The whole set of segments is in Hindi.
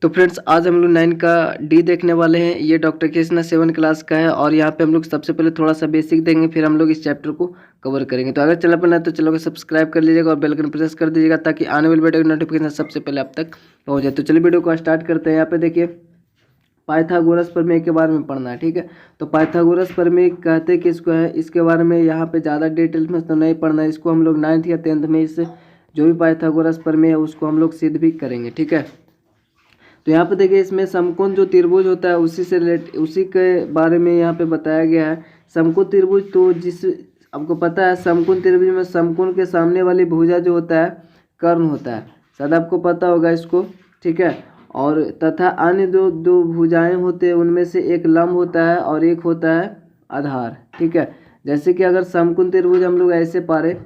तो फ्रेंड्स आज हम लोग 9 का डी देखने वाले हैं। ये डॉक्टर कृष्णा 7 क्लास का है और यहाँ पे हम लोग सबसे पहले थोड़ा सा बेसिक देंगे, फिर हम लोग इस चैप्टर को कवर करेंगे। तो अगर चैनल पर नए तो चैनल को सब्सक्राइब कर लीजिएगा और बेल आइकन प्रेस कर दीजिएगा ताकि आने वाली वीडियो की नोटिफिकेशन सबसे पहले आप तक पहुँच जाए। तो चलिए वीडियो को स्टार्ट करते हैं। यहाँ पे देखिए पाइथागोरस प्रमेय के बारे में पढ़ना है, ठीक है। तो पाइथागोरस प्रमेय कहते किसको है, इसके बारे में यहाँ पे ज़्यादा डिटेल्स में तो नहीं पढ़ना है। इसको हम लोग 9th या 10th में इस जो भी पाइथागोरस प्रमेय है उसको हम लोग सिद्ध भी करेंगे, ठीक है। तो यहाँ पे देखिए इसमें समकोण जो त्रिभुज होता है उसी के बारे में यहाँ पे बताया गया है। समकोण त्रिभुज तो जिस आपको पता है समकोण त्रिभुज में समकोण के सामने वाली भुजा जो होता है कर्ण होता है, शायद आपको पता होगा इसको, ठीक है। और तथा अन्य दो भुजाएं होते हैं, उनमें से एक लंब होता है और एक होता है आधार, ठीक है। जैसे कि अगर समकोण त्रिभुज हम लोग ऐसे पारे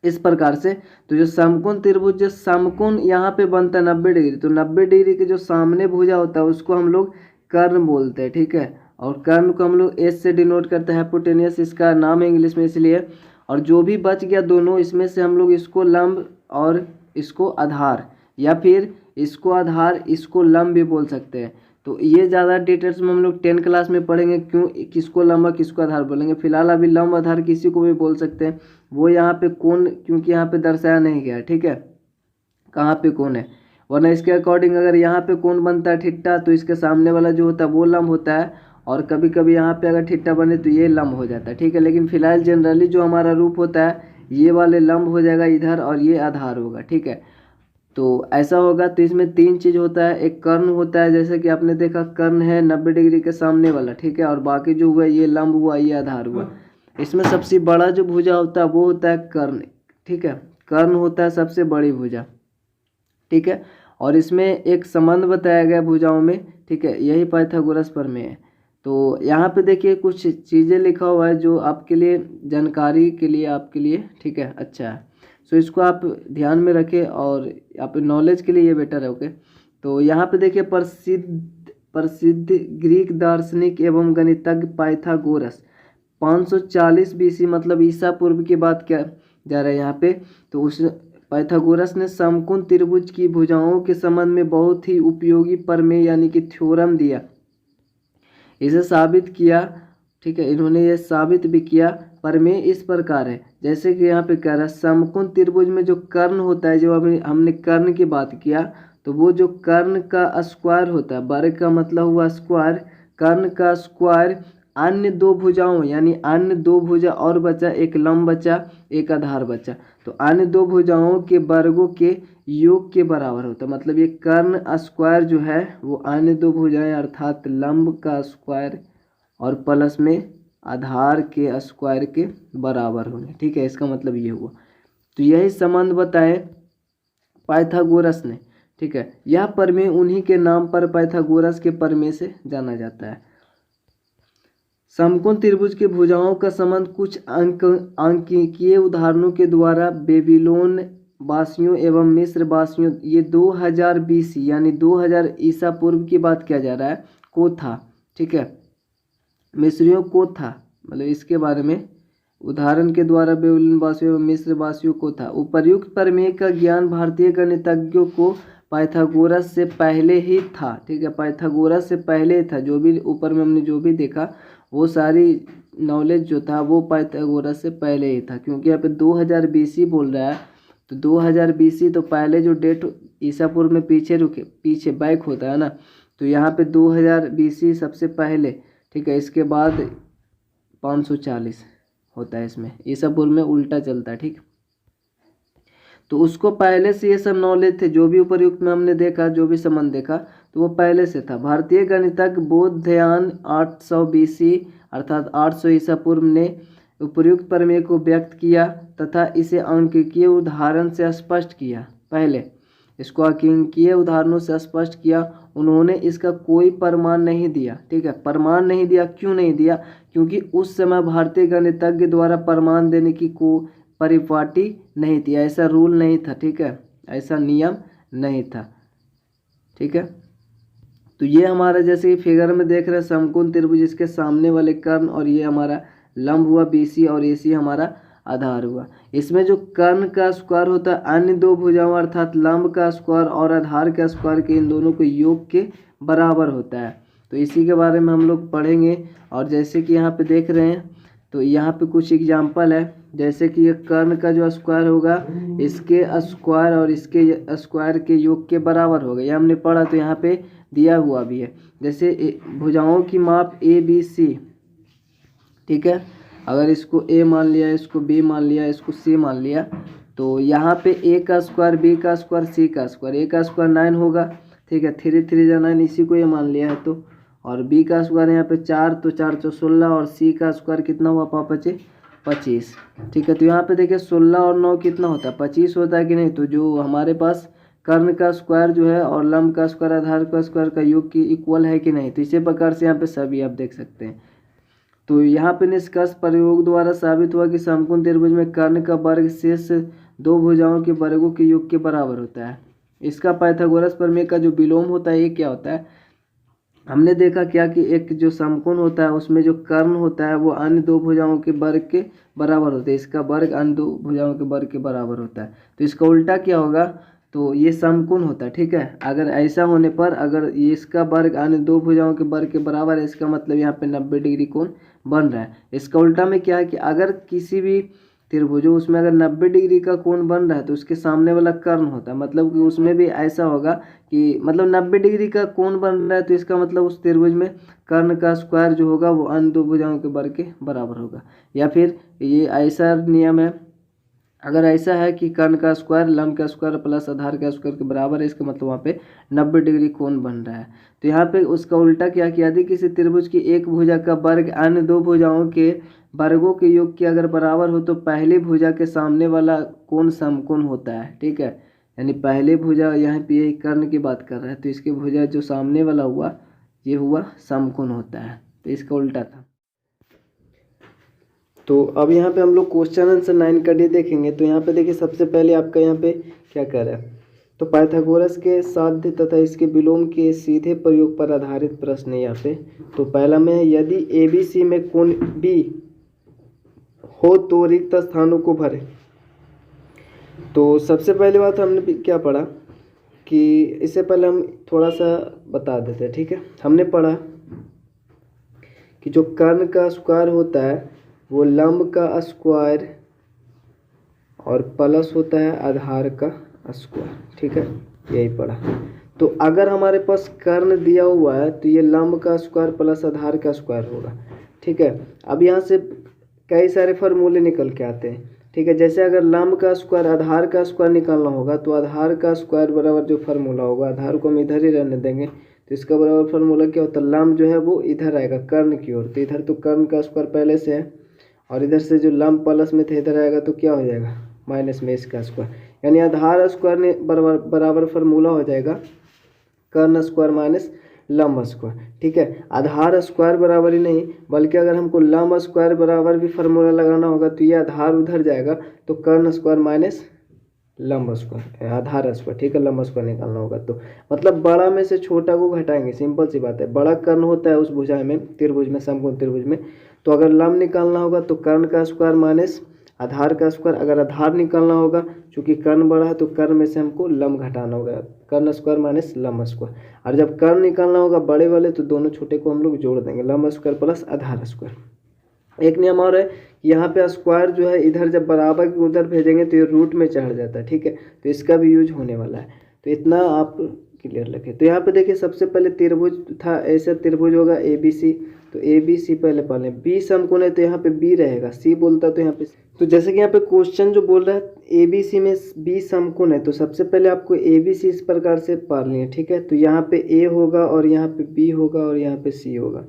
इस प्रकार से, तो जो समकोण त्रिभुज जो समकोण यहाँ पे बनता है 90 डिग्री, तो 90 डिग्री के जो सामने भुजा होता है उसको हम लोग कर्ण बोलते हैं, ठीक है। और कर्ण को हम लोग एस से डिनोट करते हैं, हाइपोटेनियस इसका नाम है इंग्लिश में इसलिए। और जो भी बच गया दोनों, इसमें से हम लोग इसको लंब और इसको आधार, या फिर इसको आधार इसको लंब भी बोल सकते हैं। तो ये ज़्यादा डिटेल्स में हम लोग 10 क्लास में पढ़ेंगे, क्यों किसको लंबा किसको आधार बोलेंगे। फिलहाल अभी लंब आधार किसी को भी बोल सकते हैं, वो यहाँ पे कौन क्योंकि यहाँ पे दर्शाया नहीं गया, ठीक है, कहाँ पे कौन है। वरना इसके अकॉर्डिंग अगर यहाँ पे कौन बनता है ठिट्टा, तो इसके सामने वाला जो होता है वो लंब होता है, और कभी कभी यहाँ पे अगर ठिट्टा बने तो ये लंब हो जाता है, ठीक है। लेकिन फिलहाल जनरली जो हमारा रूप होता है ये वाले लंब हो जाएगा इधर और ये आधार होगा, ठीक है। तो ऐसा होगा। तो इसमें 3 चीज़ होता है, एक कर्ण होता है, जैसे कि आपने देखा कर्ण है 90 डिग्री के सामने वाला, ठीक है। और बाकी जो हुआ ये लंब हुआ, ये आधार हुआ। इसमें सबसे बड़ा जो भुजा होता है वो होता है कर्ण, ठीक है। कर्ण होता है सबसे बड़ी भुजा, ठीक है। और इसमें एक संबंध बताया गया भुजाओं में, ठीक है, यही पाइथागोरस प्रमेय है। तो यहाँ पे देखिए कुछ चीज़ें लिखा हुआ है जो आपके लिए जानकारी के लिए आपके लिए, ठीक है, अच्छा है। सो इसको आप ध्यान में रखें और आप नॉलेज के लिए ये बेटर है, ओके। तो यहाँ पे देखिए प्रसिद्ध ग्रीक दार्शनिक एवं गणितज्ञ पाइथागोरस 540 बीसी मतलब ईसा पूर्व की बात क्या जा रहा है यहाँ पे। तो उस पाइथागोरस ने समकोण त्रिभुज की भुजाओं के संबंध में बहुत ही उपयोगी प्रमेय यानी कि थ्योरम दिया, इसे साबित किया, ठीक है। इन्होंने ये साबित भी किया। प्रमेय इस प्रकार है, जैसे कि यहाँ पे कह रहा है समकोण त्रिभुज में जो कर्ण होता है, जो अभी हमने कर्ण की बात किया, तो वो जो कर्ण का स्क्वायर होता है, वर्ग का मतलब हुआ स्क्वायर, कर्ण का स्क्वायर अन्य दो भुजाओं यानी अन्य दो भुजा और बचा, एक लंब बचा एक आधार बचा, तो अन्य दो भुजाओं के वर्गों के योग के बराबर होता है। मतलब ये कर्ण स्क्वायर जो है वो अन्य दो भुजाएं अर्थात लंब का स्क्वायर और प्लस में आधार के स्क्वायर के बराबर होंगे, ठीक है। इसका मतलब ये हुआ। तो यही संबंध बताए पाइथागोरस ने, ठीक है। यह प्रमेय उन्हीं के नाम पर पाइथागोरस के प्रमेय से जाना जाता है। समकोण त्रिभुज के भुजाओं का संबंध कुछ अंकीय उदाहरणों के द्वारा बेबीलोन वासियों एवं मिस्र वासियों, ये 2000 बीसी यानी 2000 ईसा पूर्व की बात किया जा रहा है, को था, ठीक है। मिस्रियों को था, मतलब इसके बारे में उदाहरण के द्वारा बेबीलोन वासियों एवं मिस्र वासियों को था। उपर्युक्त प्रमेय का ज्ञान भारतीय गणितज्ञों को पाइथागोरस से पहले ही था, ठीक है। पाइथागोरस से पहले ही था। जो भी ऊपर में हमने जो भी देखा वो सारी नॉलेज जो था वो पाइथागोरस से पहले ही था, क्योंकि यहाँ पे 2000 बीसी बोल रहा है। तो 2000 बीसी तो पहले जो डेट ईसा पूर्व में पीछे बैक होता है ना, तो यहाँ पे 2000 बीसी सबसे पहले, ठीक है। इसके बाद 540 होता है, इसमें ईसा पूर्व में उल्टा चलता है, ठीक। तो उसको पहले से ये सब नॉलेज थे, जो भी उपर्युक्त में हमने देखा, जो भी संबंध देखा, तो वो पहले से था। भारतीय गणितज्ञ बोधयान 800 बीसी अर्थात 800 ईसा पूर्व ने उपर्युक्त प्रमेय को व्यक्त किया तथा इसे अंकीय उदाहरण से स्पष्ट किया। पहले इसको अंकीय उदाहरणों से स्पष्ट किया। उन्होंने इसका कोई प्रमाण नहीं दिया, ठीक है। प्रमाण नहीं दिया, क्यों नहीं दिया? क्योंकि उस समय भारतीय गणितज्ञ द्वारा प्रमाण देने की परिपाटी नहीं थी, ऐसा रूल नहीं था, ठीक है, ऐसा नियम नहीं था, ठीक है। तो ये हमारा जैसे फिगर में देख रहे हैं समकोण त्रिभुज, इसके सामने वाले कर्ण और ये हमारा लंब हुआ बीसी और एसी हमारा आधार हुआ। इसमें जो कर्ण का स्क्वायर होता है अन्य दो भुजाओं अर्थात लंब का स्क्वायर और आधार का स्क्वायर के इन दोनों को योग के बराबर होता है। तो इसी के बारे में हम लोग पढ़ेंगे। और जैसे कि यहाँ पे देख रहे हैं तो यहाँ पे कुछ एग्जाम्पल है, जैसे कि ये कर्ण का जो स्क्वायर होगा इसके स्क्वायर और इसके स्क्वायर के योग के बराबर होगा, ये हमने पढ़ा। तो यहाँ पे दिया हुआ भी है, जैसे भुजाओं की माप ABC, ठीक है। अगर इसको A मान लिया, इसको B मान लिया, इसको C मान लिया, तो यहाँ पे A का स्क्वायर, B का स्क्वायर, C का स्क्वायर। A का स्क्वायर 9 होगा, ठीक है, 3 3 जा 9, इसी को ये मान लिया है। तो और B का स्क्वायर यहाँ पे 4, तो 4 4 16, और C का स्क्वायर कितना हुआ पापा बच्चे 25, ठीक है। तो यहाँ पे देखिए 16 और 9 कितना होता है 25 होता है कि नहीं। तो जो हमारे पास कर्ण का स्क्वायर जो है और लंब का स्क्वायर आधार का स्क्वायर का योग की इक्वल है कि नहीं। तो इसी प्रकार से यहाँ पे सभी आप देख सकते हैं। तो यहाँ पे निष्कर्ष प्रयोग द्वारा साबित हुआ कि समकोण त्रिभुज में कर्ण का वर्ग शेष दो भुजाओं के वर्गों के योग के बराबर होता है। इसका पाइथागोरस प्रमेय का जो विलोम होता है ये क्या होता है, हमने देखा क्या कि एक जो समकोण होता है उसमें जो कर्ण होता है वो अन्य दो भुजाओं के वर्ग के बराबर होता है। इसका वर्ग अन्य दो भुजाओं के वर्ग के बराबर होता है। तो इसका उल्टा क्या होगा, तो ये समकोण होता है, ठीक है। अगर ऐसा होने पर अगर इसका वर्ग अन्य दो भुजाओं के वर्ग के बराबर है, इसका मतलब यहाँ पे 90 डिग्री कोण बन रहा है। इसका उल्टा में क्या है कि अगर किसी भी त्रिभुज उसमें अगर 90 डिग्री का कोण बन रहा है तो उसके सामने वाला कर्ण होता है, मतलब कि उसमें भी ऐसा होगा कि मतलब 90 डिग्री का कोण बन रहा है तो इसका मतलब उस त्रिभुज में कर्ण का स्क्वायर जो होगा वो अन्य दो भुजाओं के वर्ग के बराबर होगा। या फिर ये ऐसा नियम है, अगर ऐसा है कि कर्ण का स्क्वायर लंब का स्क्वायर प्लस आधार का स्क्वायर के बराबर है, इसका मतलब वहाँ पे 90 डिग्री कोण बन रहा है। तो यहाँ पे उसका उल्टा क्या किया, यदि किसी त्रिभुज की एक भुजा का वर्ग अन्य दो भुजाओं के वर्गों के योग के अगर बराबर हो तो पहली भुजा के सामने वाला कोण समकोण होता है, ठीक है। यानी पहले भुजा यहाँ पे यही कर्ण की बात कर रहा है तो इसके भुजा जो सामने वाला हुआ ये हुआ समकोण होता है। तो इसका उल्टा था। तो अब यहाँ पे हम लोग क्वेश्चन आंसर 9 का डी देखेंगे। तो यहाँ पे देखिए सबसे पहले आपका यहाँ पे क्या कर रहा है, तो पाइथागोरस के साध्य तथा इसके विलोम के सीधे प्रयोग पर आधारित प्रश्न है यहाँ पे। तो पहला में है यदि ABC में कोण B हो तो रिक्त स्थानों को भरे। तो सबसे पहली बात हमने क्या पढ़ा कि इससे पहले हम थोड़ा सा बता देते हैं, ठीक है। हमने पढ़ा कि जो कर्ण का स्क्वायर होता है वो लंब का स्क्वायर और प्लस होता है आधार का स्क्वायर, ठीक है, यही पढ़ा। तो अगर हमारे पास कर्ण दिया हुआ है तो ये लंब का स्क्वायर प्लस आधार का स्क्वायर होगा, ठीक है। अब यहाँ से कई सारे फार्मूले निकल के आते हैं, ठीक है। जैसे अगर लंब का स्क्वायर आधार का स्क्वायर निकालना होगा तो आधार का स्क्वायर बराबर जो फार्मूला होगा, आधार को हम इधर ही रहने देंगे तो इसका बराबर फार्मूला क्या होता है, लंब जो है वो इधर आएगा कर्ण की ओर, तो इधर तो कर्ण का स्क्वायर पहले से है और इधर से जो लंब प्लस में थे इधर आएगा तो क्या हो जाएगा माइनस में इसका स्क्वायर, यानी आधार स्क्वायर ने बराबर फार्मूला हो जाएगा कर्ण स्क्वायर माइनस लंब स्क्वायर, ठीक है। आधार स्क्वायर बराबर ही नहीं बल्कि अगर हमको लंब स्क्वायर बराबर भी फार्मूला लगाना होगा तो ये आधार उधर जाएगा तो कर्ण स्क्वायर माइनस लंब स्क्वायर आधार स्क्वायर, ठीक है। लंब स्क्वायर निकालना होगा तो मतलब बड़ा में से छोटा को घटाएंगे, सिंपल सी बात है। बड़ा कर्ण होता है उस भुजा में त्रिभुज में समकोण त्रिभुज में, तो अगर लंब निकालना होगा तो कर्ण का स्क्वायर माइनस आधार का स्क्वायर, अगर आधार निकालना होगा चूंकि कर्ण बड़ा है तो कर्ण में से हमको लंब घटाना होगा, कर्ण स्क्वायर माइनस लंब स्क्वायर। और जब कर्ण निकालना होगा बड़े वाले तो दोनों छोटे को हम लोग जोड़ देंगे, लंब स्क्वायर प्लस आधार स्क्वायर। एक नियम और है कि यहाँ पे स्क्वायर जो है इधर जब बराबर की उधर भेजेंगे तो ये रूट में चढ़ जाता है, ठीक है। तो इसका भी यूज होने वाला है, तो इतना आप क्लियर रखें। तो यहाँ पे देखिए सबसे पहले त्रिभुज था, ऐसा त्रिभुज होगा ABC, तो ABC पहले पढ़ लें। B समकोण है तो यहाँ पे B रहेगा, C बोलता तो यहाँ पे, तो जैसे कि यहाँ पे क्वेश्चन जो बोल रहा है ABC में B समकोण है तो सबसे पहले आपको ABC इस प्रकार से पढ़ लें, ठीक है। तो यहाँ पे A होगा और यहाँ पे B होगा और यहाँ पे C होगा,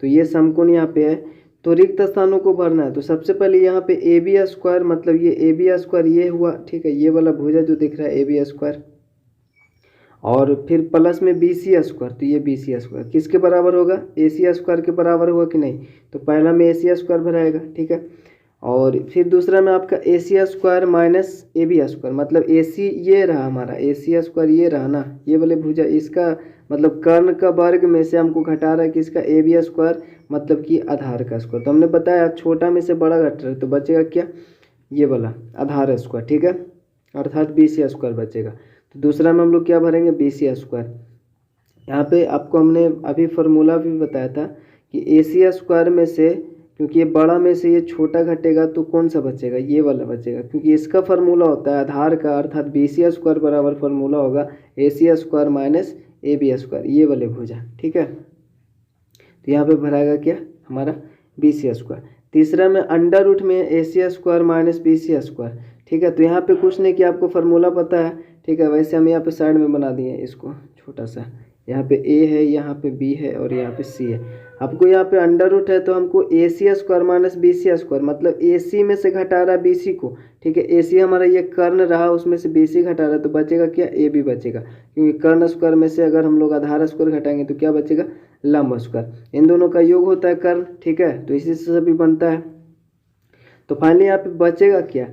तो ये समकोण यहाँ पे है। तो रिक्त स्थानों को भरना है तो सबसे पहले यहाँ पे AB स्क्वायर, मतलब ये AB स्क्वायर ये हुआ, ठीक है, ये वाला भुजा जो दिख रहा है AB स्क्वायर, और फिर प्लस में BC स्क्वायर, तो ये BC स्क्वायर किसके बराबर होगा, AC स्क्वायर के बराबर होगा कि नहीं। तो पहला में AC स्क्वायर भराएगा, ठीक है। और फिर दूसरा में आपका AC square minus AB square, मतलब AC ये रहा हमारा, AC स्क्वायर ये रहा ना, ये वाले भुजा, इसका मतलब कर्ण का वर्ग में से हमको घटा रहा है कि इसका AB स्क्वायर मतलब कि आधार का स्क्वायर। तो हमने बताया छोटा में से बड़ा घट रहा है तो बचेगा क्या, ये वाला आधार स्क्वायर, ठीक है, अर्थात BC स्क्वायर बचेगा। तो दूसरा में हम लोग क्या भरेंगे, BC स्क्वायर। यहाँ पे आपको हमने अभी फार्मूला भी बताया था कि AC स्क्वायर में से, क्योंकि ये बड़ा में से ये छोटा घटेगा तो कौन सा बचेगा, ये वाला बचेगा, क्योंकि इसका फार्मूला होता है आधार का, अर्थात BC स्क्वायर बराबर फार्मूला होगा AC square minus AB square, ये वाले भुजा, ठीक है। तो यहाँ पे भराएगा क्या हमारा BC स्क्वायर। तीसरा में अंडर रूट में AC square minus BC square, ठीक है। तो यहाँ पे कुछ नहीं कि आपको फार्मूला पता है, ठीक है, वैसे हम यहाँ पे साइड में बना दिए इसको छोटा सा, यहाँ पे A है, यहाँ पे B है और यहाँ पे C है। आपको यहाँ पे अंडर रूट है तो हमको AC square minus BC square, मतलब AC में से घटा रहा है BC को, ठीक है। AC हमारा ये कर्ण रहा, उसमें से BC घटा रहा है, तो बचेगा क्या, AB बचेगा, क्योंकि कर्ण स्क्वायर में से अगर हम लोग आधार स्क्वायर घटाएंगे तो क्या बचेगा, लंब स्क्वायर। इन दोनों का योग होता है कर्ण, ठीक है, तो इसी से सभी बनता है। तो फाइनली यहाँ पे बचेगा क्या,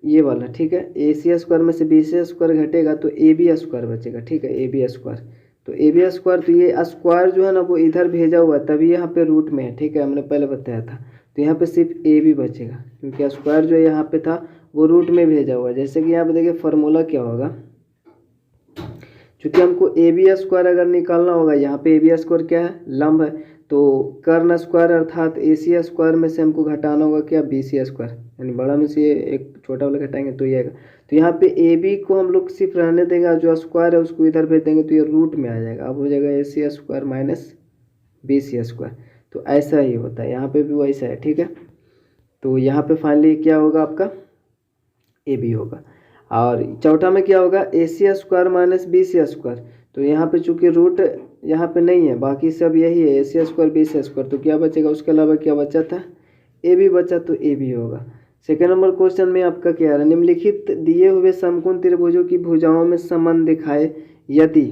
ये वाला, ठीक है। AC स्क्वायर में से BC स्क्वायर घटेगा तो AB स्क्वायर बचेगा, ठीक है, AB स्क्वायर। तो AB स्क्वायर, तो ये स्क्वायर जो है ना वो इधर भेजा हुआ है, तभी यहाँ पे रूट में है, ठीक है, हमने पहले बताया था। तो यहाँ पे सिर्फ AB बचेगा, क्योंकि स्क्वायर जो यहाँ पे था वो रूट में भेजा हुआ है। जैसे कि यहाँ पे देखिए फार्मूला क्या होगा, चूँकि हमको AB स्क्वायर अगर निकालना होगा, यहाँ पे AB स्क्वायर क्या है, लंब है, तो कर्ण स्क्वायर अर्थात AC स्क्वायर में से हमको घटाना होगा क्या, BC स्क्वायर, यानी बड़ा में से एक छोटा वाला घटाएंगे तो ये आएगा। तो यहाँ पे AB को हम लोग सिर्फ रहने देंगे, जो स्क्वायर है उसको इधर भेज देंगे तो ये रूट में आ जाएगा, अब हो जाएगा AC square minus BC square. तो ऐसा ही होता है, यहाँ पे भी वैसा है, ठीक है। तो यहाँ पे फाइनली क्या होगा आपका, AB होगा। और चौथा में क्या होगा, AC square minus BC square. तो यहाँ पे चूँकि रूट यहाँ पे नहीं है, बाकी सब यही है, AC स्क्वायर BC स्क्वायर, तो क्या बचेगा, उसके अलावा क्या बचा था, AB बचा, तो AB होगा। सेकेंड नंबर क्वेश्चन में आपका क्या है, निम्नलिखित दिए हुए समकोण त्रिभुजों की भुजाओं में संबंध दिखाए यदि,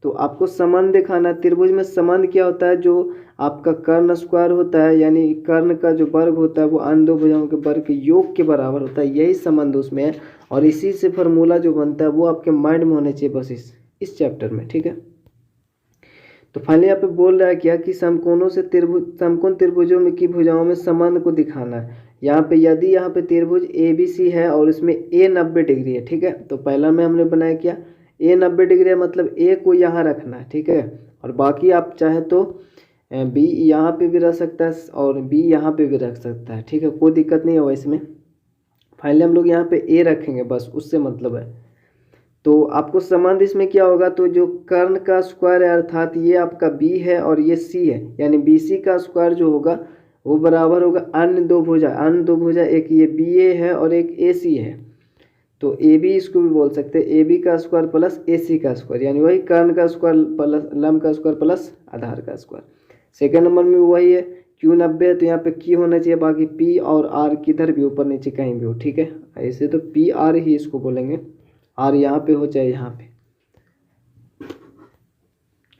तो आपको संबंध दिखाना। त्रिभुज में संबंध क्या होता है, जो आपका कर्ण स्क्वायर होता है, यानी कर्ण का जो वर्ग होता है वो अन्य दो भुजाओं के वर्ग के योग के बराबर होता है, यही संबंध उसमें है। और इसी से फार्मूला जो बनता है वो आपके माइंड में होने चाहिए बस इस चैप्टर में, ठीक है। तो फाइनली यहाँ पे बोल रहा है क्या कि समकोणों से समकोण त्रिभुजों में की भुजाओं में संबंध को दिखाना है। यहाँ पे यदि यहाँ पे त्रिभुज ABC है और इसमें A 90 डिग्री है, ठीक है। तो पहला में हमने बनाया क्या, A 90 डिग्री है, मतलब A को यहाँ रखना है, ठीक है। और बाकी आप चाहे तो B यहाँ पे भी रख सकता है और B यहाँ पे भी रख सकता है, ठीक है, कोई दिक्कत नहीं है इसमें। फाइनली हम लोग यहाँ पे A रखेंगे, बस उससे मतलब है। तो आपको संबंध इसमें क्या होगा, तो जो कर्ण का स्क्वायर है अर्थात ये आपका B है और ये C है, यानी BC का स्क्वायर जो होगा वो बराबर होगा अन्य दो भुजा, एक ये BA है और एक AC है। तो AB इसको भी बोल सकते हैं, AB का स्क्वायर प्लस AC का स्क्वायर, यानी वही कर्ण का स्क्वायर प्लस लंब का स्क्वायर प्लस आधार का स्क्वायर। सेकेंड नंबर में वही है, Q 90 है तो यहाँ पे Q होना चाहिए, बाकी P और R किधर भी ऊपर नीचे कहीं भी हो, ठीक है। ऐसे तो PR ही इसको बोलेंगे, R यहाँ पे हो चाहे यहाँ पे।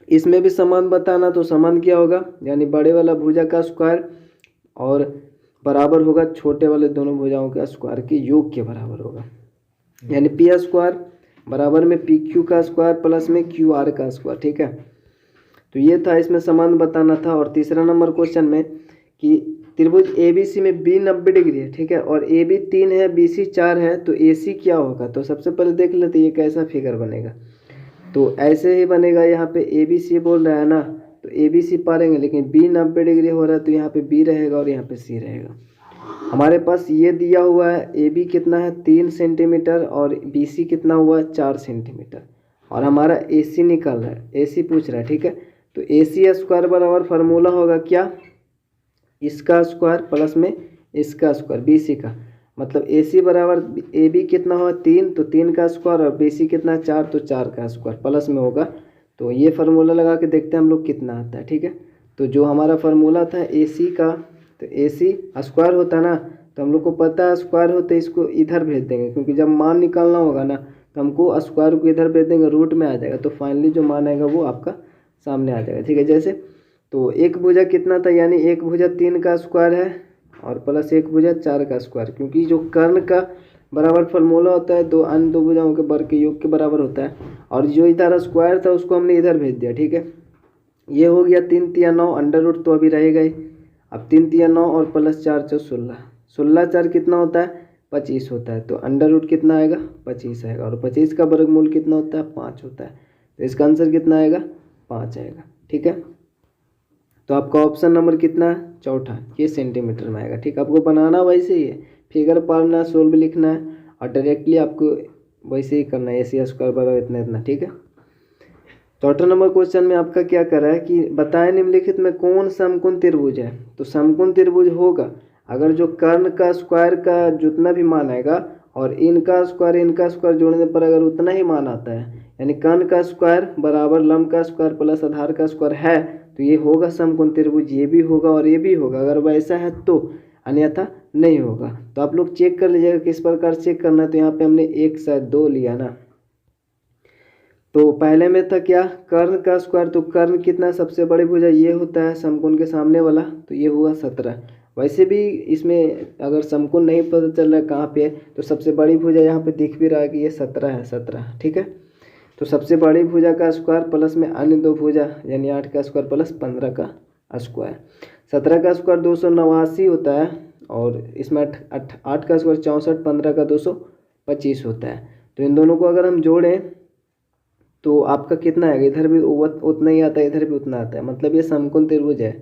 इसमें भी संबंध बताना, तो संबंध क्या होगा, यानी बड़े वाला भुजा का स्क्वायर और बराबर होगा छोटे वाले दोनों भुजाओं का स्क्वायर के योग के बराबर होगा, यानी P स्क्वायर बराबर में PQ का स्क्वायर प्लस में QR का स्क्वायर, ठीक है। तो ये था, इसमें संबंध बताना था। और तीसरा नंबर क्वेश्चन में कि त्रिभुज ABC में B 90 डिग्री है, ठीक है, और AB 3 है, BC 4 है, तो AC क्या होगा। तो सबसे पहले देख लेते ये कैसा फिगर बनेगा। तो ऐसे ही बनेगा, यहाँ पे ABC बोल रहा है ना, तो ABC पारेंगे, लेकिन B 90 डिग्री हो रहा है तो यहाँ पे B रहेगा और यहाँ पे C रहेगा। हमारे पास ये दिया हुआ है, AB कितना है 3 सेंटीमीटर और BC कितना हुआ है 4 सेंटीमीटर, और हमारा AC निकल रहा है, AC पूछ रहा है, ठीक है। तो AC स्क्वायर बराबर फार्मूला होगा क्या, इसका स्क्वायर प्लस में इसका स्क्वायर BC का, मतलब AC बराबर AB कितना होगा 3, तो 3 का स्क्वायर, और BC कितना 4, तो 4 का स्क्वायर प्लस में होगा। तो ये फार्मूला लगा के देखते हैं हम लोग कितना आता है, ठीक है। तो जो हमारा फार्मूला था AC का, तो AC स्क्वायर होता है ना, तो हम लोग को पता है स्क्वायर होता है, इसको इधर भेज देंगे, क्योंकि जब मान निकालना होगा ना तो हमको स्क्वायर को इधर भेज देंगे, रूट में आ जाएगा, तो फाइनली जो मान आएगा वो आपका सामने आ जाएगा, ठीक है। जैसे तो एक भुजा कितना था, यानी एक भुजा 3 का स्क्वायर है और प्लस एक भुजा 4 का स्क्वायर, क्योंकि जो कर्ण का बराबर फार्मूला होता है अन्य दो भुजाओं के वर्ग के योग के बराबर होता है, और जो इधर स्क्वायर था उसको हमने इधर भेज दिया, ठीक है। ये हो गया 3 तिया 9, अंडर रूट तो अभी रहेगा ही। अब 3 तिया 9 और प्लस 4 4 16, 16 4 कितना होता है 25 होता है। तो अंडर रूट कितना आएगा 25 आएगा, और 25 का वर्गमूल कितना होता है 5 होता है। तो इसका आंसर कितना आएगा 5 आएगा। ठीक है, तो आपका ऑप्शन नंबर कितना है चौथा, ये सेंटीमीटर में आएगा। ठीक, आपको बनाना वैसे ही है, फिगर पारना सोल्व लिखना है और डायरेक्टली आपको वैसे ही करना है, AC स्क्वायर बराबर इतना इतना। ठीक है, चौथा नंबर क्वेश्चन में आपका क्या कर रहा है कि बताएं निम्नलिखित में कौन समकोण त्रिभुज है। तो समकोण त्रिभुज होगा अगर जो कर्ण का स्क्वायर का जितना भी मान आएगा और इनका स्क्वायर जोड़ने पर अगर उतना ही मान आता है, यानी कर्ण का स्क्वायर बराबर लंब का स्क्वायर प्लस आधार का स्क्वायर है, तो ये होगा समकोण त्रिभुज। ये भी होगा और ये भी होगा, अगर वैसा है तो, अन्यथा नहीं होगा। तो आप लोग चेक कर लीजिएगा किस प्रकार चेक करना है। तो यहाँ पे हमने 1 से 2 लिया ना, तो पहले में था क्या कर्ण का स्क्वायर, तो कर्ण कितना सबसे बड़ी भुजा ये होता है समकोण के सामने वाला, तो ये हुआ 17। वैसे भी इसमें अगर समकोण नहीं पता चल रहा है कहाँ पे है, तो सबसे बड़ी भुजा यहाँ पे दिख भी रहा है कि ये 17 है, 17। ठीक है, तो सबसे बड़ी भुजा का स्क्वायर प्लस में अन्य दो भुजा यानी 8 का स्क्वायर प्लस 15 का स्क्वायर। 17 का स्क्वायर 289 होता है, और इसमें 8 का स्क्वायर 64, 15 का 225 होता है। तो इन दोनों को अगर हम जोड़ें तो आपका कितना आएगा, इधर भी उतना ही आता है, इधर भी उतना आता है, मतलब ये समकोण त्रिभुज है।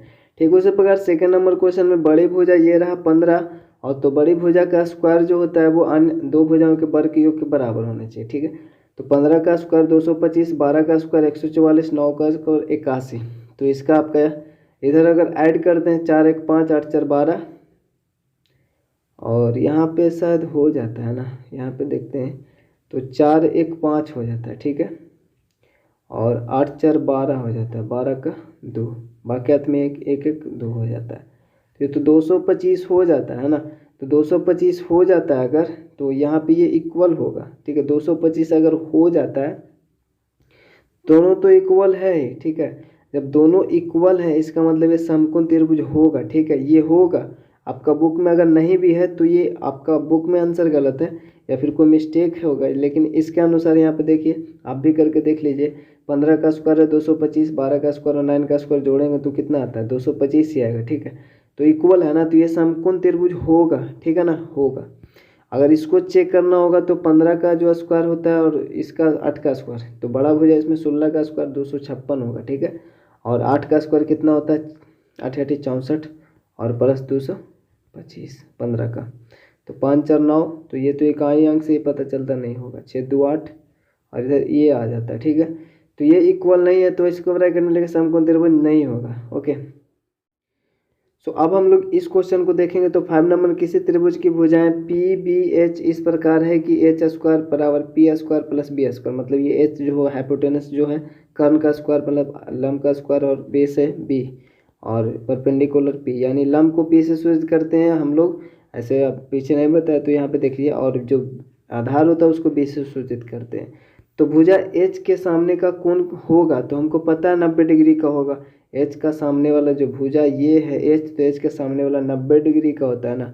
ठीक, उसी प्रकार सेकंड नंबर क्वेश्चन में बड़ी भुजा ये रहा 15, और तो बड़ी भुजा का स्क्वायर जो होता है वो अन्य दो भुजाओं के वर्ग के योग के बराबर होने चाहिए। ठीक है, तो 15 का स्क्वायर 225, 12 का स्क्वायर 144, 9 का स्क्वायर 81। तो इसका आपका इधर अगर ऐड करते हैं 4 1 5 8 4 12, और यहाँ पे शायद हो जाता है ना, यहाँ पे देखते हैं तो 4 1 5 हो जाता है। ठीक है, और 8 4 12 हो जाता है, 12 का 2, बाकियात में 1 1 1 2 हो जाता है। तो ये तो 225 हो जाता है ना, तो 225 हो जाता है अगर, तो यहाँ पे ये इक्वल होगा। ठीक है, 225 अगर हो जाता है, दोनों तो इक्वल है ही। ठीक है, जब दोनों इक्वल है इसका मतलब ये समकोण त्रिभुज होगा। ठीक है, ये होगा। आपका बुक में अगर नहीं भी है तो ये आपका बुक में आंसर गलत है या फिर कोई मिस्टेक होगा, लेकिन इसके अनुसार यहाँ पे देखिए, आप भी करके देख लीजिए। 15 का स्क्वायर है 225, 12 का स्क्वायर और 9 का स्क्वायर जोड़ेंगे तो कितना आता है 225 ही आएगा। ठीक है, तो इक्वल है ना, तो ये समकोण त्रिभुज होगा। ठीक है ना, होगा। अगर इसको चेक करना होगा तो 15 का जो स्क्वायर होता है और इसका 8 का स्क्वायर, तो बड़ा भुजा इसमें 16 का स्क्वायर 256 होगा। ठीक है, और 8 का स्क्वायर कितना होता है 8 8 64 और प्लस 225 15 का, तो 5 4 9, तो ये तो इकाई अंक से ही पता चलता नहीं होगा, 6 2 8, और इधर ये आ जाता है। ठीक है, तो ये इक्वल नहीं है तो इसको ब्रैकेट में लेकर समकोण त्रिभुज नहीं होगा। ओके, सो अब हम लोग इस क्वेश्चन को देखेंगे। तो 5 नंबर, किसी त्रिभुज की भुजाएं पी बी एच इस प्रकार है कि एच स्क्वायर बराबर P square plus B square, मतलब ये एच जो है हाइपोटेनस जो है कर्ण का स्क्वायर मतलब लंब का स्क्वायर, और बेस है बी और परपेंडिकुलर पी, यानी लंब को पी से सूचित करते हैं हम लोग, ऐसे अब पीछे नहीं बताया तो यहाँ पे देखिए, और जो आधार होता है उसको बी से सूचित करते हैं। तो भुजा एच के सामने का कोण होगा, तो हमको पता है 90 डिग्री का होगा। एच का सामने वाला जो भुजा ये है एच, तो एच के सामने वाला 90 डिग्री का होता है ना,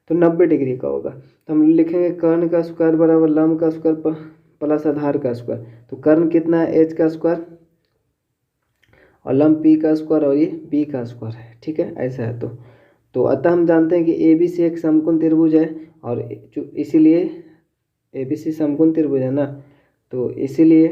तो 90 डिग्री का होगा। तो हम लिखेंगे कर्ण का स्क्वायर बराबर लंब का स्क्वायर प्लस आधार का स्क्वायर। तो कर्ण कितना है एच का स्क्वायर और लंब पी का स्क्वायर और ये बी का स्क्वायर है। ठीक है, ऐसा है। तो अतः हम जानते हैं कि ए बी सी एक समकोण त्रिभुज है, और इसीलिए ए बी सी समकोण त्रिभुज है ना, तो इसीलिए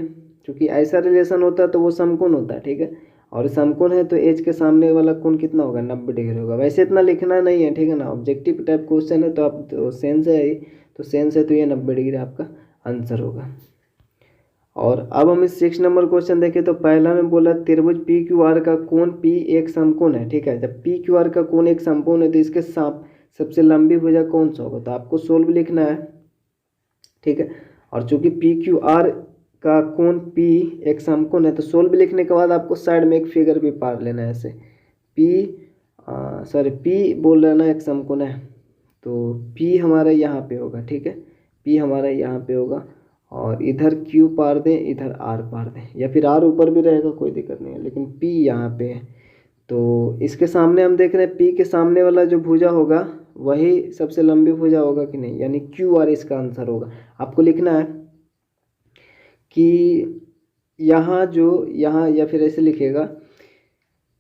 क्योंकि ऐसा रिलेशन होता है तो वो समकोण होता है। ठीक है, और समकोण है तो एच के सामने वाला कोण कितना होगा 90 डिग्री होगा। वैसे इतना लिखना नहीं है, ठीक है ना, ऑब्जेक्टिव टाइप क्वेश्चन है तो आप तो सेंस है ही, तो सेंस है तो ये 90 डिग्री आपका आंसर होगा। और अब हम इस 6 नंबर क्वेश्चन देखें। तो पहला में बोला त्रिभुज पी क्यू आर का कोण पी एक समकोण है। ठीक है, जब पी क्यू आर का कोण एक समकोण है तो इसके सबसे लंबी भुजा कौन सा होगा, तो आपको सोल्व लिखना है। ठीक है, और चूंकि पी क्यू आर का कोण पी एक समकोण है तो सोल्व लिखने के बाद आपको साइड में एक फिगर भी पार लेना है, ऐसे पी बोल रहे ना एक समकोण है, तो पी हमारा यहाँ पे होगा। ठीक है, पी हमारा यहाँ पे होगा, और इधर क्यू पार दें इधर आर पार दें, या फिर आर ऊपर भी रहेगा कोई दिक्कत नहीं है, लेकिन पी यहाँ पे है। तो इसके सामने हम देख रहे हैं पी के सामने वाला जो भुजा होगा वही सबसे लंबी भुजा होगा कि नहीं, यानी क्यू आर इसका आंसर होगा। आपको लिखना है कि यहाँ या फिर ऐसे लिखेगा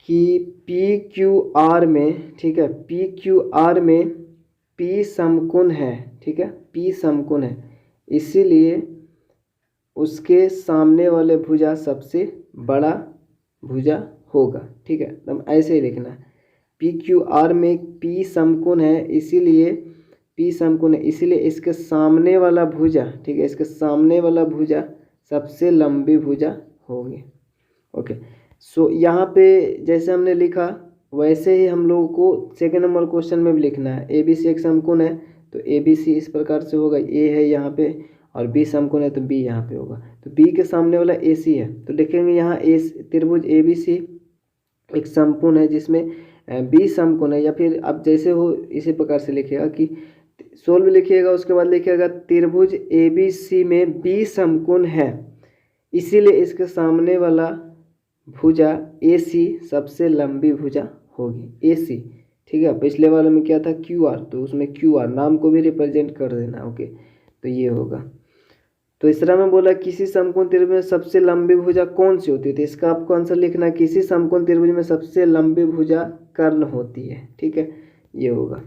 कि पी क्यू आर में, ठीक है, पी क्यू आर में P समकोण है, ठीक है, P समकोण है, इसीलिए उसके सामने वाले भुजा सबसे बड़ा भुजा होगा, ठीक है। एकदम ऐसे ही लिखना है, PQR में P समकोण है, इसीलिए P समकोण है, इसीलिए इसके सामने वाला भुजा, ठीक है, इसके सामने वाला भुजा सबसे लंबी भुजा होगी। ओके, सो यहाँ पे जैसे हमने लिखा वैसे ही हम लोगों को सेकेंड नंबर क्वेश्चन में भी लिखना है। ABC एक समकोण है तो ABC इस प्रकार से होगा, A है यहाँ पे और B समकोण है तो B यहाँ पे होगा। तो B के सामने वाला AC है तो देखेंगे यहाँ त्रिभुज ABC एक समकोण है जिसमें B समकोण है, या फिर आप जैसे हो इसी प्रकार से लिखिएगा कि सोल्व लिखिएगा, उसके बाद लिखिएगा त्रिभुज ABC में B समकोण है, इसीलिए इसके सामने वाला भुजा AC सबसे लंबी भुजा होगी, AC, ठीक है। पिछले वाले में क्या था QR, तो उसमें QR नाम को भी रिप्रेजेंट कर देना। ओके, तो ये होगा। तो तीसरा में बोला किसी समकोण त्रिभुज में सबसे लंबी भुजा कौन सी होती है, तो इसका आपको आंसर लिखना है किसी समकोण त्रिभुज में सबसे लंबी भुजा कर्ण होती है, ठीक है, ये होगा।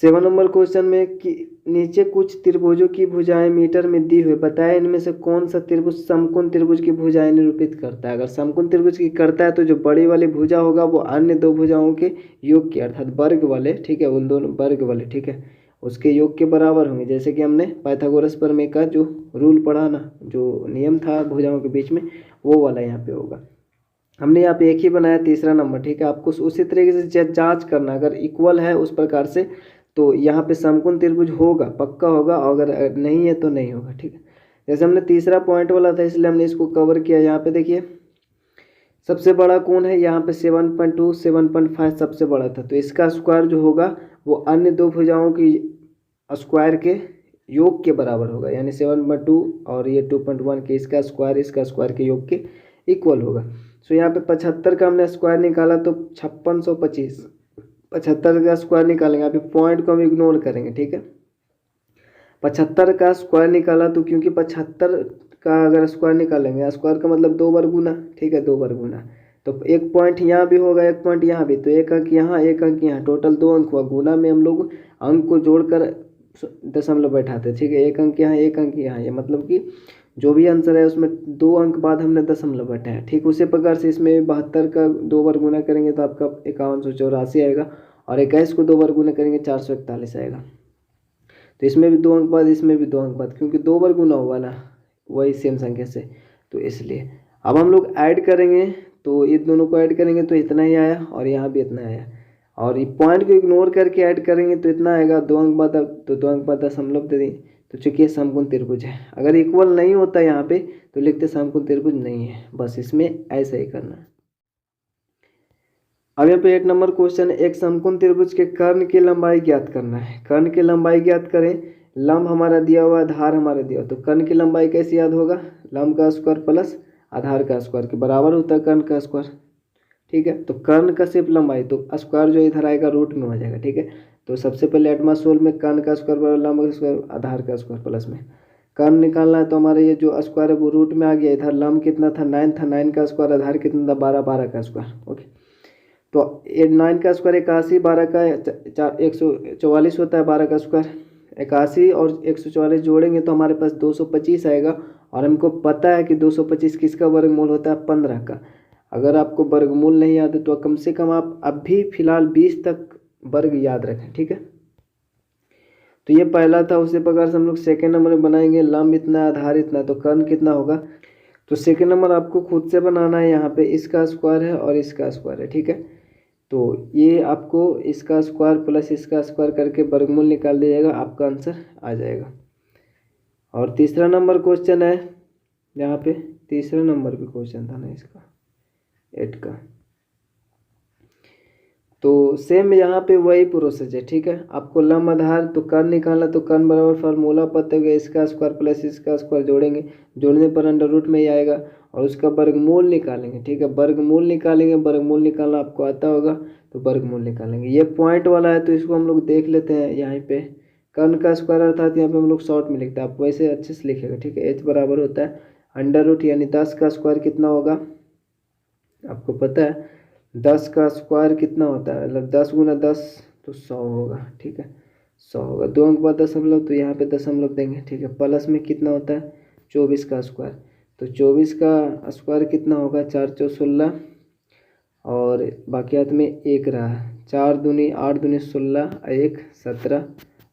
7 नंबर क्वेश्चन में कि नीचे कुछ त्रिभुजों की भुजाएं मीटर में दी हुई, बताया इनमें से कौन सा त्रिभुज समकोण त्रिभुज की भुजाएं निरूपित करता है। अगर समकोण त्रिभुज की करता है तो जो बड़ी वाली भुजा होगा वो अन्य दो भुजाओं के योग के अर्थात वर्ग वाले, ठीक है, उन दोनों वर्ग वाले, ठीक है, उसके योग के बराबर होंगे। जैसे कि हमने पाइथागोरस प्रमेय का जो रूल पढ़ा ना, जो नियम था भुजाओं के बीच में, वो वाला यहाँ पे होगा। हमने यहाँ पे एक ही बनाया तीसरा नंबर, ठीक है। आपको उसी तरीके से जांच करना, अगर इक्वल है उस प्रकार से तो यहाँ पे समकोण त्रिभुज होगा, पक्का होगा, अगर नहीं है तो नहीं होगा, ठीक है। जैसे हमने तीसरा पॉइंट वाला था इसलिए हमने इसको कवर किया। यहाँ पे देखिए सबसे बड़ा कौन है, यहाँ पे 7.2 7.5 सबसे बड़ा था, तो इसका स्क्वायर जो होगा वो अन्य दो भुजाओं की स्क्वायर के योग के बराबर होगा, यानी 7.2 और ये 2.1 के इसका स्क्वायर के योग के इक्वल होगा। सो यहाँ पे 75 का हमने स्क्वायर निकाला तो 5625, 75 का स्क्वायर निकालेंगे, यहाँ पे पॉइंट को हम इग्नोर करेंगे, ठीक है। 75 का स्क्वायर निकाला तो क्योंकि 75 का अगर स्क्वायर निकालेंगे, स्क्वायर का मतलब 2 बार गुना, ठीक है, 2 बार गुना, तो एक पॉइंट यहाँ भी होगा, एक पॉइंट यहाँ भी, तो एक अंक यहाँ एक अंक यहाँ, टोटल 2 अंक हुआ। गुना में हम लोग अंक को जोड़कर दशमलव बैठाते, ठीक है, एक अंक यहाँ एक अंक यहाँ, ये मतलब कि जो भी आंसर है उसमें 2 अंक बाद हमने दशमलव बैठाया, ठीक। उसी प्रकार से इसमें 72 का 2 बार गुना करेंगे तो आपका 5184 आएगा, और 21 को 2 बार गुना करेंगे 441 आएगा। तो इसमें भी 2 अंक बाद, इसमें भी 2 अंक बाद, क्योंकि 2 बार गुना हुआ ना वही सेम संख्या से, तो इसलिए अब हम लोग ऐड करेंगे, तो ये दोनों को ऐड करेंगे तो इतना ही आया और यहाँ भी इतना आया, और ये पॉइंट को इग्नोर करके ऐड करेंगे तो इतना आएगा, 2 अंक बाद, तो 2 अंक बाद दशमलव दे दें, तो चूंकि ये समकोण त्रिभुज है। अगर इक्वल नहीं होता यहाँ पे तो लिखते समकोण त्रिभुज नहीं है, बस इसमें ऐसा ही करना है। अब यहाँ पे 8 नंबर क्वेश्चन है, एक समकोण त्रिभुज के कर्ण की लंबाई ज्ञात करना है। कर्ण की लंबाई ज्ञात करें, लंब हमारा दिया हुआ है, धार हमारा दिया हुआ, तो कर्ण की लंबाई कैसे याद होगा, लंब का स्क्वायर प्लस आधार का स्क्वायर के बराबर होता है कर्ण का स्क्वायर, ठीक है। तो कर्ण का सिर्फ लंबाई, तो स्क्वायर जो इधर आएगा रूट में हो जाएगा, ठीक है। तो सबसे पहले एटमा सोल में कर्ण का स्क्वायर बराबर लंब का स्क्वायर आधार का स्क्वायर प्लस में कर्ण निकालना है, तो हमारे ये जो स्क्वायर है वो रूट में आ गया, इधर लंब कितना था 9 था, 9 का स्क्वायर, आधार कितना था 12, 12 का स्क्वायर, ओके। तो 9 का स्क्वायर 81, 12 का 144 होता है, 12 का स्क्वायर 81 और 144 जोड़ेंगे तो हमारे पास 225 आएगा, और हमको पता है कि 225 किसका वर्गमूल होता है, 15 का। अगर आपको वर्गमूल नहीं याद है तो कम से कम आप अभी फिलहाल 20 तक वर्ग याद रखें, ठीक है। तो ये पहला था, उसी प्रकार से हम लोग सेकेंड नंबर में बनाएंगे, लंब इतना आधार इतना, तो कर्ण कितना होगा, तो सेकेंड नंबर आपको खुद से बनाना है। यहाँ पे इसका स्क्वायर है और इसका स्क्वायर है, ठीक है। तो ये आपको इसका स्क्वायर प्लस इसका स्क्वायर करके वर्गमूल निकाल दीजिएगा, आपका आंसर आ जाएगा। और तीसरा नंबर क्वेश्चन है, यहाँ पे तीसरा नंबर भी क्वेश्चन था ना इसका 8 का, तो सेम यहाँ पे वही प्रोसेस है, ठीक है। आपको लंब आधार तो कर्ण निकालना, तो कर्ण बराबर फार्मूला पता होगा, इसका स्क्वायर प्लस इसका स्क्वायर जोड़ेंगे, जोड़ने पर अंडर रूट में ही आएगा, और उसका वर्गमूल निकालेंगे, ठीक है। वर्गमूल निकालेंगे, वर्गमूल निकालना आपको आता होगा तो वर्गमूल निकालेंगे। ये पॉइंट वाला है तो इसको हम लोग देख लेते हैं। यहाँ पे कर्ण का स्क्वायर अर्थात यहाँ पे हम लोग शॉर्ट में लिखते हैं, आप वैसे अच्छे से लिखेगा, ठीक है। एच बराबर होता है अंडर रूट, यानी 10 का स्क्वायर कितना होगा आपको पता है, 10 का स्क्वायर कितना होता है, मतलब 10 गुना 10 तो 100 होगा, ठीक है 100 होगा। 2 अंक बाद दशमलव, तो यहाँ पे दशमलव देंगे, ठीक है। प्लस में कितना होता है 24 का स्क्वायर, तो 24 का स्क्वायर कितना होगा 4 चौ 16 और बाकियात में 1 रहा, 4 दूनी 8 दूनी 16 1 17,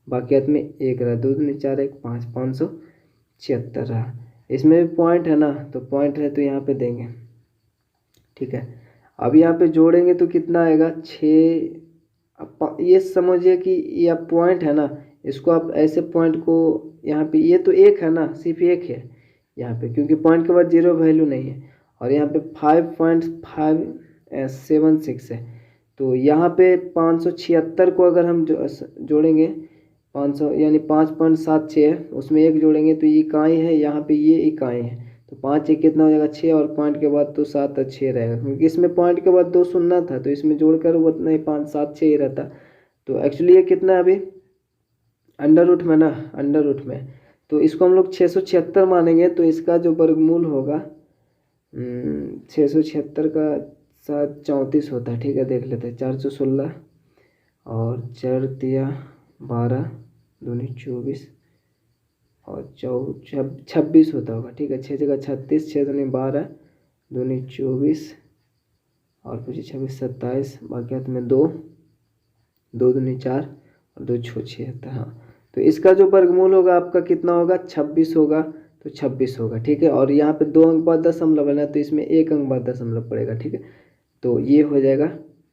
बाकियात में 1 रहा, 2 दूनी 4 1 5, 576 रहा। इसमें भी पॉइंट है ना, तो पॉइंट है तो यहाँ पे देंगे, ठीक है। अब यहाँ पे जोड़ेंगे तो कितना आएगा 6। ये समझिए कि यह पॉइंट है ना, इसको आप ऐसे पॉइंट को यहाँ पे, ये तो एक है ना, सिर्फ एक है यहाँ पे, क्योंकि पॉइंट के बाद 0 वैल्यू नहीं है, और यहाँ पे 5.576 है, तो यहाँ पे 576 को अगर हम जोड़ेंगे 500 यानी 5.76 है, उसमें 1 जोड़ेंगे तो ये इकाई है, यहाँ पे ये इकाई है, तो 5 1 कितना हो जाएगा 6, और पॉइंट के बाद तो 7 और 6 रहेगा, क्योंकि इसमें पॉइंट के बाद 2 सुनना था, तो इसमें जोड़कर वो उतना ही 5 7 6 ही रहता। तो एक्चुअली ये कितना है अभी अंडर रूट में ना, अंडर रूट में, तो इसको हम लोग 676 मानेंगे, तो इसका जो वर्गमूल होगा 676 का 7 34 होता है, ठीक है देख लेते हैं। 4 चौ 16 और 4 तिया 12 दूनी 24 और 26 होता होगा, ठीक है। 6 जगह 36, 6 दूनी 12 दूनी 24 और 25 26 27, बाकी हाथ में 2 2 दूनी 4 और 2 6 6 हाँ, तो इसका जो वर्गमूल होगा आपका कितना होगा 26 होगा, तो 26 होगा, ठीक है। और यहाँ पे 2 अंक बाद दशमलव है ना, तो इसमें 1 अंक बाद दशमलव पड़ेगा, ठीक है। तो ये हो जाएगा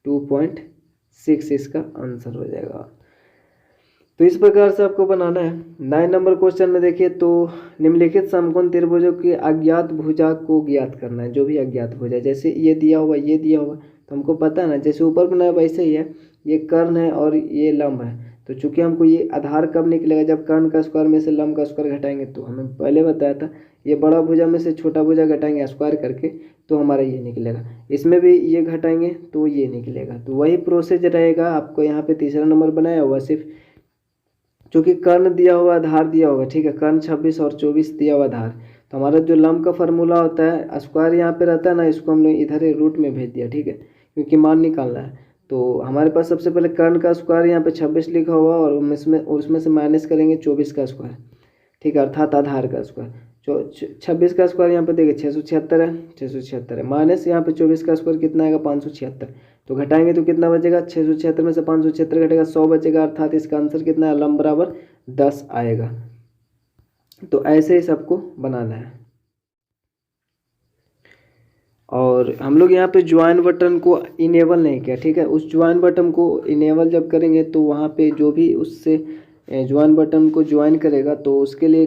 2.6, इसका आंसर हो जाएगा। तो इस प्रकार से आपको बनाना है। 9 नंबर क्वेश्चन में देखिए, तो निम्नलिखित समकोण त्रिभुजों की अज्ञात भुजा को ज्ञात करना है। जो भी अज्ञात भुजा, जैसे ये दिया हुआ ये दिया हुआ, तो हमको पता है ना, जैसे ऊपर बनाया वैसे ही है, ये कर्ण है और ये लंब है, तो चूंकि हमको ये आधार कब निकलेगा जब कर्ण का स्क्वायर में से लंब का स्क्वायर घटाएंगे, तो हमें पहले बताया था ये बड़ा भुजा में से छोटा भुजा घटाएंगे स्क्वायर करके, तो हमारा ये निकलेगा। इसमें भी ये घटाएंगे तो ये निकलेगा, तो वही प्रोसेस रहेगा। आपको यहाँ पे तीसरा नंबर बनाया हुआ सिर्फ चूँकि कर्ण दिया हुआ आधार दिया होगा, ठीक है, कर्ण 26 और 24 दिया हुआ आधार, तो हमारा जो लंब का फार्मूला होता है स्क्वायर यहाँ पे रहता है ना, इसको हम लोग इधर रूट में भेज दिया, ठीक है, क्योंकि मान निकालना है। तो हमारे पास सबसे पहले कर्ण का स्क्वायर यहाँ पे 26 लिखा हुआ और उसमें से माइनस करेंगे 24 का स्क्वायर, ठीक है, अर्थात आधार का स्क्वायर। 26 का स्क्वायर यहाँ पे देखिए 676 है, 676 है, माइनस यहाँ पे 24 का स्क्वायर कितना आएगा 576, तो घटाएंगे तो कितना बचेगा 676 में से 576 घटेगा 100 बचेगा, अर्थात इसका आंसर कितना है लंब बराबर 10 आएगा। तो ऐसे ही सबको बनाना है। और हम लोग यहाँ पे ज्वाइन बटन को इनेबल नहीं किया, ठीक है। उस ज्वाइन बटन को इनेबल जब करेंगे तो वहाँ पे जो भी उससे ज्वाइन बटन को ज्वाइन करेगा तो उसके लिए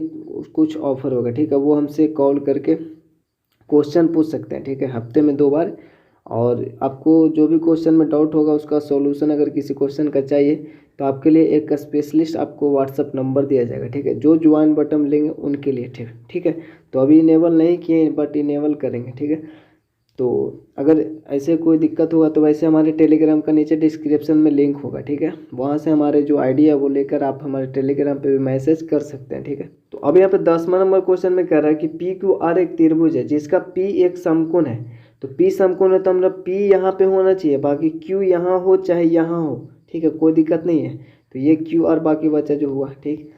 कुछ ऑफर होगा, ठीक है, वो हमसे कॉल करके क्वेश्चन पूछ सकते हैं, ठीक है, हफ्ते में 2 बार। और आपको जो भी क्वेश्चन में डाउट होगा उसका सॉल्यूशन अगर किसी क्वेश्चन का चाहिए तो आपके लिए एक स्पेशलिस्ट आपको व्हाट्सअप नंबर दिया जाएगा, ठीक है, जो ज्वाइन बटन लेंगे उनके लिए, ठीक है। तो अभी इनेबल नहीं किए बट इनेबल करेंगे, ठीक है। तो अगर ऐसे कोई दिक्कत होगा तो वैसे हमारे टेलीग्राम का नीचे डिस्क्रिप्शन में लिंक होगा, ठीक है, वहाँ से हमारे जो आईडी है वो लेकर आप हमारे टेलीग्राम पे भी मैसेज कर सकते हैं, ठीक है। तो अब यहाँ पे 10वां नंबर क्वेश्चन में कह रहा है कि पी क्यू आर एक त्रिभुज है जिसका पी एक समकोण है। तो पी समकोण है तो हमारा पी यहाँ पे होना चाहिए, बाकी क्यू यहाँ हो चाहे यहाँ हो, ठीक है, कोई दिक्कत नहीं है। तो ये क्यू आर बाकी बचा जो हुआ, ठीक।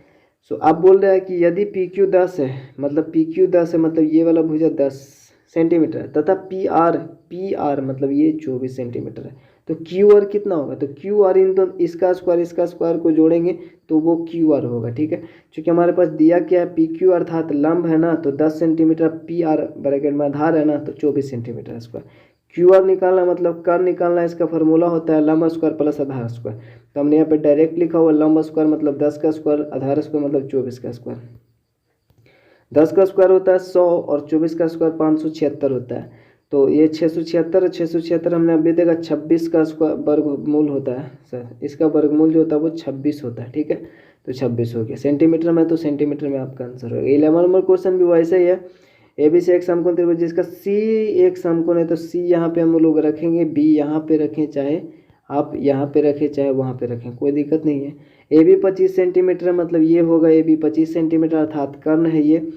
सो आप बोल रहे हैं कि यदि पी क्यू 10 है, मतलब पी क्यू 10 है, मतलब ये वाला भुजा 10 सेंटीमीटर है, तथा पी आर मतलब ये 24 सेंटीमीटर है, तो क्यू आर कितना होगा, तो क्यू आर इन दोनों इसका स्क्वायर को जोड़ेंगे तो वो क्यू आर होगा, ठीक है। क्योंकि हमारे पास दिया क्या है पी क्यू अर्थात लंब है ना, तो 10 सेंटीमीटर, पी आर ब्रैकेट में आधार है ना, तो 24 सेंटीमीटर स्क्वायर। क्यू आर निकालना मतलब कर्ण निकालना, इसका फार्मूला होता है लंब स्क्वायर प्लस आधार स्क्वायर। तो हमने यहाँ पे डायरेक्ट लिखा हुआ लंब स्क्वायर मतलब 10 का स्क्वायर, आधार स्क्वायर मतलब 24 का स्क्वायर। 10 का स्क्वायर होता है 100 और 24 का स्क्वायर 576 होता है। तो ये 676 हमने अभी देखा 26 का स्क्वायर वर्गमूल होता है सर, इसका वर्गमूल जो होता है वो 26 होता है, ठीक है। तो 26 हो गया, सेंटीमीटर में तो सेंटीमीटर में आपका आंसर होगा। 11 नंबर क्वेश्चन भी वैसे ही है। ए बी सी एक समकोण त्रिभुज जिसका सी एक समकोण है, तो सी यहाँ पे हम लोग रखेंगे, बी यहाँ पे रखें, चाहे आप यहाँ पे रखें चाहे वहाँ पे रखें, कोई दिक्कत नहीं है। ए बी 25 सेंटीमीटर मतलब ये होगा ए बी 25 सेंटीमीटर अर्थात कर्ण है ये,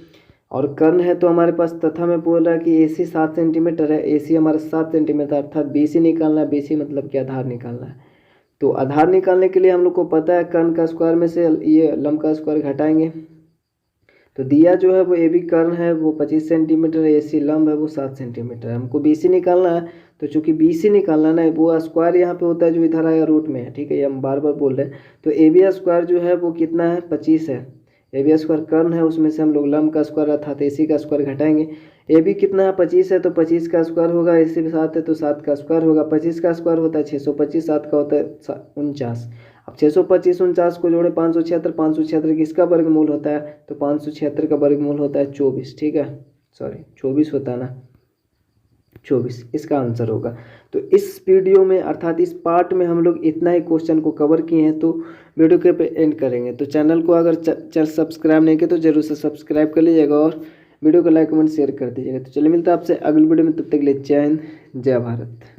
और कर्ण है तो हमारे पास तथा में बोल रहा है कि ए सी 7 सेंटीमीटर है, ए सी हमारा 7 सेंटीमीटर अर्थात बी सी निकालना है, बी सी मतलब कि आधार निकालना है। तो आधार निकालने के लिए हम लोग को पता है कर्ण का स्क्वायर में से ये लंब का स्क्वायर घटाएंगे। तो दिया जो है वो ए बी कर्ण है वो 25 सेंटीमीटर है, ए सी लंब है वो 7 सेंटीमीटर है। हमको बी सी निकालना है, तो चूंकि बी सी निकालना ना वो स्क्वायर यहाँ पे होता है जो इधर आया रूट में है, ठीक है, ये हम बार बार बोल रहे हैं। तो ए बी स्क्वायर जो है वो कितना है 25 है, ए बी स्क्वायर कर्ण है उसमें से हम लोग लंब का स्क्वायर अर्थात ए सी का स्क्वायर घटाएंगे। ए बी कितना है 25 है, तो 25 का स्क्वायर होगा, ए सी भी 7 है तो 7 का स्क्वायर होगा। 25 का स्क्वायर होता है 625, 7 का होता है 49। अब 625 49 को जोड़े 576, 576 किसका वर्गमूल होता है, तो 576 का वर्गमूल होता है 24, ठीक है, सॉरी 24 होता है ना, 24 इसका आंसर होगा। तो इस वीडियो में अर्थात इस पार्ट में हम लोग इतना ही क्वेश्चन को कवर किए हैं, तो वीडियो के पे एंड करेंगे। तो चैनल को अगर चैनल सब्सक्राइब नहीं किया तो जरूर से सब्सक्राइब कर लीजिएगा और वीडियो को लाइक कमेंट शेयर कर दीजिएगा। तो चलिए मिलता है आपसे अगली वीडियो में, तब तक के लिए जय हिंद जय भारत।